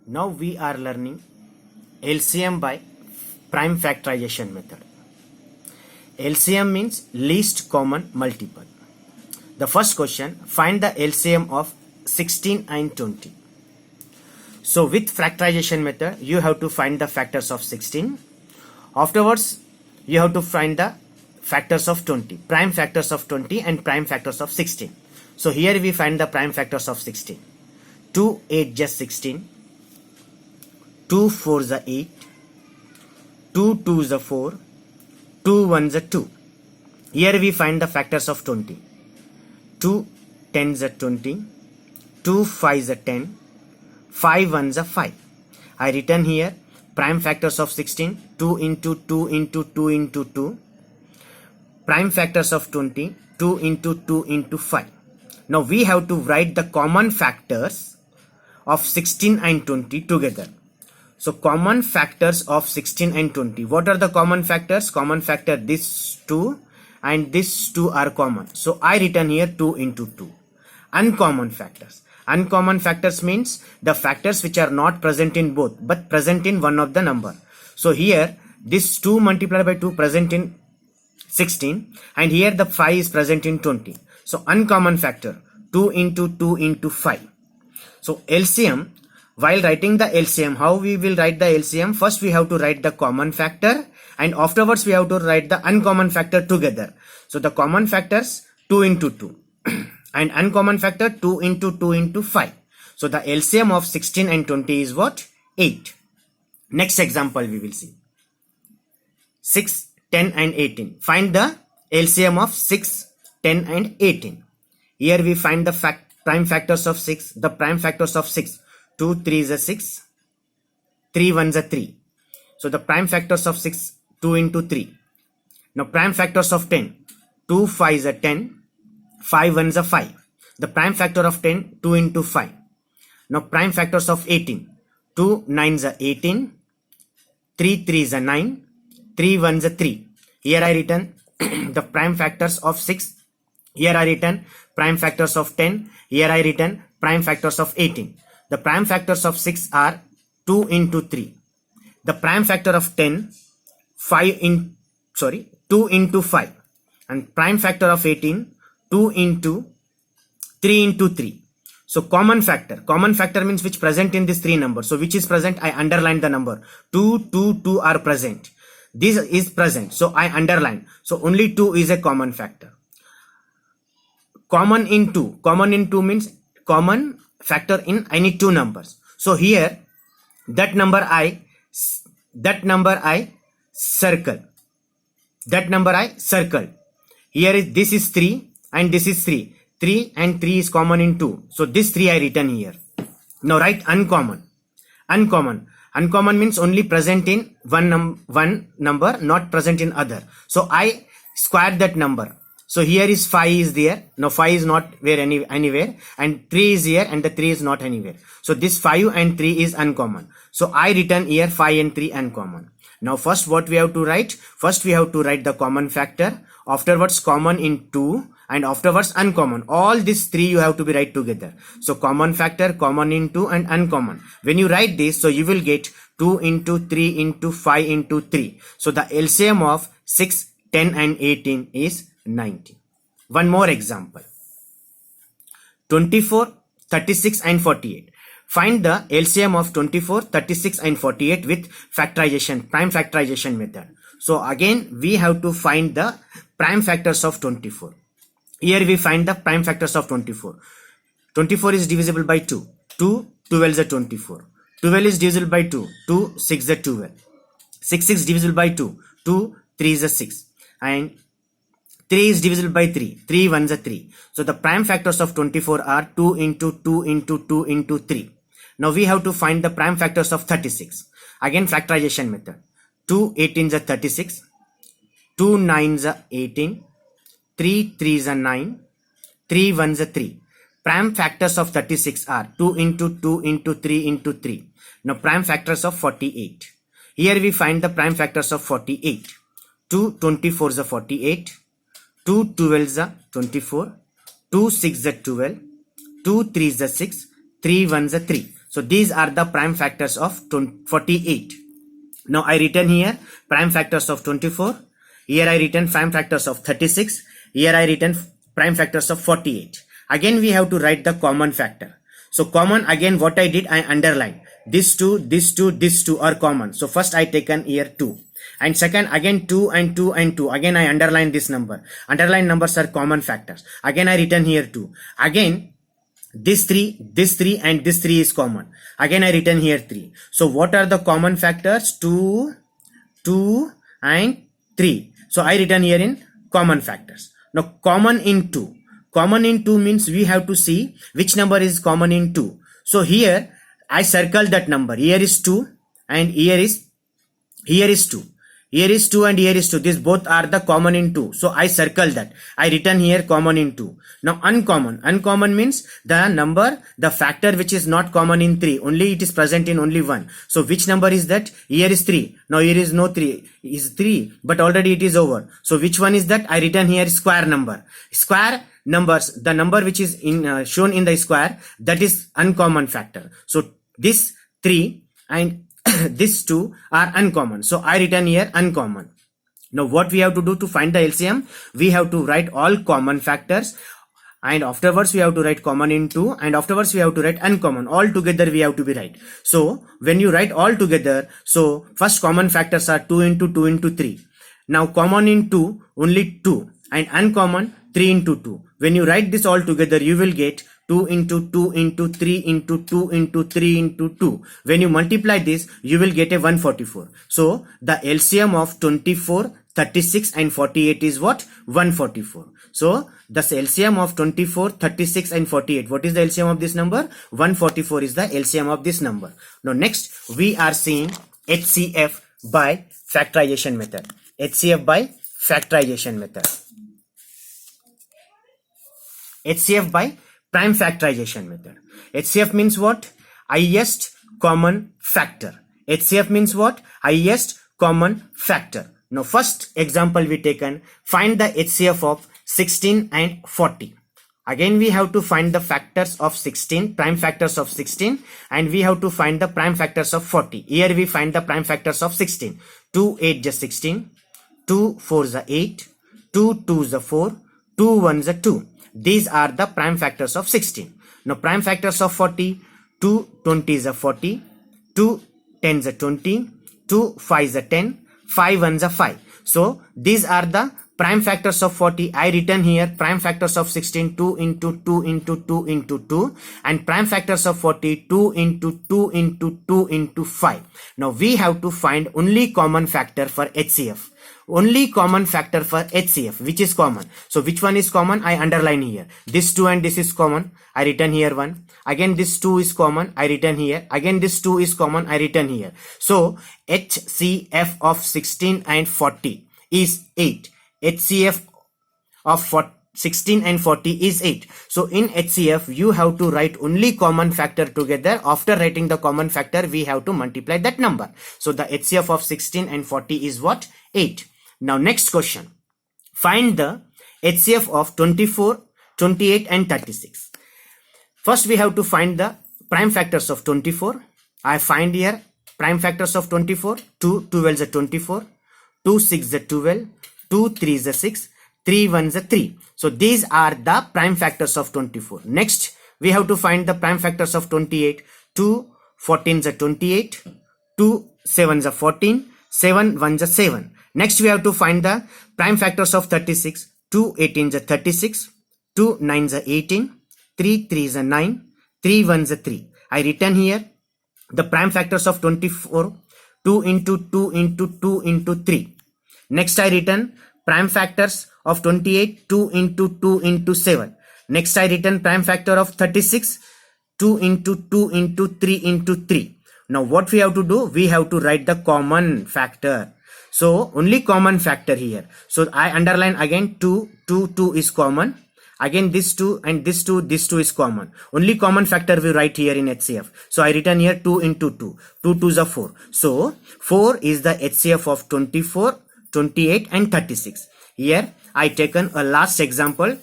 Now we are learning LCM by prime factorization method. LCM means least common multiple. The first question, find the LCM of 16 and 20. So with factorization method, you have to find the factors of 16. Afterwards, you have to find the factors of 20, prime factors of 20 and prime factors of 16. So here we find the prime factors of 16. 2 8 just 16. 2 4 is 8, 2 2 is 4, 2 1 is 2. Here we find the factors of 20. 2 10 is 20, 2 5 is 10, 5 1 is 5. I written here prime factors of 16, 2 into 2 into 2 into 2. Prime factors of 20, 2 into 2 into 5. Now we have to write the common factors of 16 and 20 together. So common factors of 16 and 20. What are the common factors? Common factor this 2 and this 2 are common. So I written here 2 into 2. Uncommon factors. Uncommon factors means the factors which are not present in both but present in one of the number. So here this 2 multiplied by 2 present in 16 and here the 5 is present in 20. So uncommon factor 2 into 2 into 5. So LCM, while writing the LCM, how we will write the LCM? First we have to write the common factor and afterwards we have to write the uncommon factor together. So the common factors 2 into 2 and uncommon factor 2 into 2 into 5. So the LCM of 16 and 20 is what? 8. Next example we will see. 6, 10 and 18. Find the LCM of 6, 10 and 18. Here we find the prime factors of 6. The prime factors of 6. 2 3 is 6, 3 1 is 3. So the prime factors of 6, 2 into 3. Now prime factors of 10, 2 5 is 10, 5 1 is 5. The prime factor of 10, 2 into 5. Now prime factors of 18, 2 9 is 18, 3 3 is 9, 3 1 is 3. Here I written the prime factors of 6. Here I written prime factors of 10. Here I written prime factors of 18. The prime factors of 6 are 2 into 3. The prime factor of 10, 2 into 5. And prime factor of 18, 2 into 3 into 3. So common factor. Common factor means which present in these three numbers. So which is present? I underline the number. 2, 2, 2 are present. This is present. So I underline. So only 2 is a common factor. Common in 2. Common in 2 means common factor in any two numbers. So here that number I circle. That number I circle. Here is this is 3 and this is 3. 3 and 3 is common in 2. So this 3 I written here. Now write uncommon. Uncommon. Uncommon means only present in one number, not present in other. So I square that number. So here is 5 is there. Now 5 is not anywhere and 3 is here and the 3 is not anywhere. So this 5 and 3 is uncommon. So I written here 5 and 3 uncommon. Now first what we have to write? First we have to write the common factor. Afterwards common in 2 and afterwards uncommon. All these 3 you have to be write together. So common factor, common in 2 and uncommon. When you write this, so you will get 2 into 3 into 5 into 3. So the LCM of 6, 10 and 18 is 90. One more example. 24, 36 and 48. Find the LCM of 24, 36 and 48 with factorization, prime factorization method. So again we have to find the prime factors of 24. Here we find the prime factors of 24. 24 is divisible by 2. 2, 12 is 24. 12 is divisible by 2. 2, 6 is 12. 6 is divisible by 2. 2, 3 is 6. And 3 is divisible by 3. 3 1 is 3. So the prime factors of 24 are 2 into 2 into 2 into 3. Now we have to find the prime factors of 36. Again factorization method. 2 18 is 36. 2 9 is 18. 3 3 is 9. 3 1 is 3. Prime factors of 36 are 2 into 2 into 3 into 3. Now prime factors of 48. Here we find the prime factors of 48. 2 24 is 48. 2 12 is 24, 2 6 is 12, 2 3 is 6, 3 1 is 3. So these are the prime factors of 48. Now I written here prime factors of 24. Here I written prime factors of 36. Here I written prime factors of 48. Again we have to write the common factor. So common, again what I did, I underlined this two, this two, this two are common. So first I taken here 2. And second, again 2 and 2 and 2. Again I underline this number. Underlined numbers are common factors. Again I written here 2. Again this 3 and this 3 is common. Again I written here 3. So what are the common factors? 2, 2 and 3. So I written here in common factors. Now common in 2. Common in 2 means we have to see which number is common in 2. So here I circle that number. Here is 2 and here is 2. Here is 2 and here is 2. These both are the common in 2. So I circle that. I written here common in 2. Now uncommon. Uncommon means the number, the factor which is not common in 3. Only it is present in only 1. So which number is that? Here is 3. Now here is no 3. Is 3. But already it is over. So which one is that? I written here square number. Square numbers. The number which is in shown in the square, that is uncommon factor. So this 3 and these 2 are uncommon. So I written here uncommon. Now what we have to do to find the LCM? We have to write all common factors, and afterwards we have to write common in 2, and afterwards we have to write uncommon. All together we have to be right. So when you write all together, so first common factors are 2 into 2 into 3. Now common in 2 only 2 and uncommon 3 into 2. When you write this all together, you will get 2 into 2 into 3 into 2 into 3 into 2. When you multiply this, you will get a 144. So the LCM of 24, 36 and 48 is what? 144. So the LCM of 24, 36 and 48. What is the LCM of this number? 144 is the LCM of this number. Now next we are seeing HCF by factorization method. HCF by factorization method. HCF by prime factorization method. HCF means what? Highest common factor. HCF means what? Highest common factor. Now first example we taken, find the HCF of 16 and 40. Again we have to find the factors of 16, prime factors of 16, and we have to find the prime factors of 40. Here we find the prime factors of 16. 2 8 is 16, 2 4 is 8, 2 2 is 4, 2 1 is 2. These are the prime factors of 16. Now prime factors of 40, 2 20 is 40, 2 10 is 20, 2 5 is 10, 5 1 is 5. So these are the prime factors of 40. I written here prime factors of 16, 2 into 2 into 2 into 2, and prime factors of 40, 2 into 2 into 2 into 5. Now we have to find only common factor for HCF. Only common factor for HCF, which is common. So which one is common? I underline here. This 2 and this is common. I written here 1. Again this 2 is common. I written here. Again this 2 is common. I written here. So HCF of 16 and 40 is 8. HCF of 16 and 40 is 8. So in HCF you have to write only common factor together. After writing the common factor, we have to multiply that number. So the HCF of 16 and 40 is what? 8. Now next question. Find the HCF of 24, 28 and 36. First we have to find the prime factors of 24. I find here prime factors of 24. 2 12 is 24, 2 6 is 12, 2 3 is 6, 3 1 is 3. So these are the prime factors of 24. Next we have to find the prime factors of 28. 2 14 is 28, 2 7 is 14, 7 1 is 7. Next we have to find the prime factors of 36. 2 18 is 36, 2 9 is 18, 3 3 is 9, 3 1 is 3. I written here the prime factors of 24. 2 into 2 into 2 into 3. Next I written prime factors of 28. 2 into 2 into 7. Next I written prime factor of 36. 2 into 2 into 3 into 3. Now what we have to do? We have to write the common factor. So only common factor here. So I underline again 2, 2, 2 is common. Again this 2 and this 2 is common. Only common factor we write here in HCF. So I written here 2 into 2. 2 2 is 4. So 4 is the HCF of 24, 28 and 36. Here I taken a last example.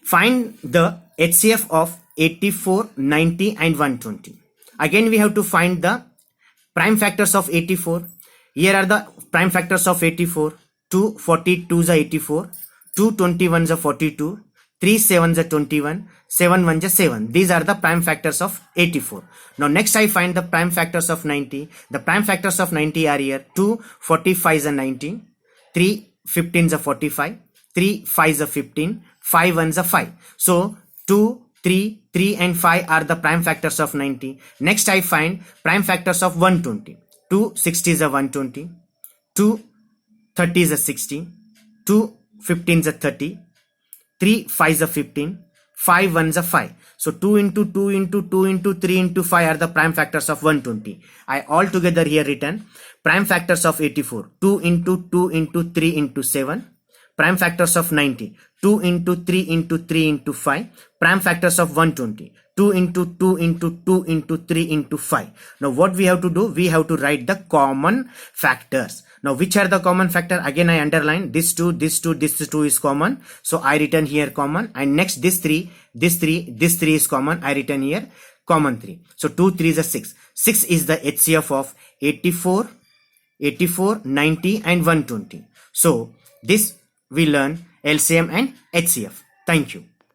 Find the HCF of 84, 90 and 120. Again we have to find the prime factors of 84. Here are the prime factors of 84. 2 42 is 84, 2 21 is 42, 3 7 is 21, 7 1 is 7. These are the prime factors of 84. Now next I find the prime factors of 90. The prime factors of 90 are here. 2 45 is 19, 3 15 is 45, 3 5 is 15, 5 1 is 5. So 2 3 3 and 5 are the prime factors of 90. Next I find prime factors of 120. 2 60 is 120, 2 30 is 60, 2 15 is 30, 3 5 is 15, 5 1 is 5. So 2 into 2 into 2 into 3 into 5 are the prime factors of 120. I all together here written prime factors of 84. 2 into 2 into 3 into 7. Prime factors of 90. 2 into 3 into 3 into 5. Prime factors of 120. 2 into 2 into 2 into 3 into 5. Now what we have to do? We have to write the common factors. Now which are the common factor? Again I underline this 2, this 2, this 2 is common. So I written here common, and next this 3, this 3, this 3 is common. I written here common 3. So 2 3 is 6. 6 is the HCF of 84, 84, 90 and 120. So this we learn LCM and HCF. Thank you.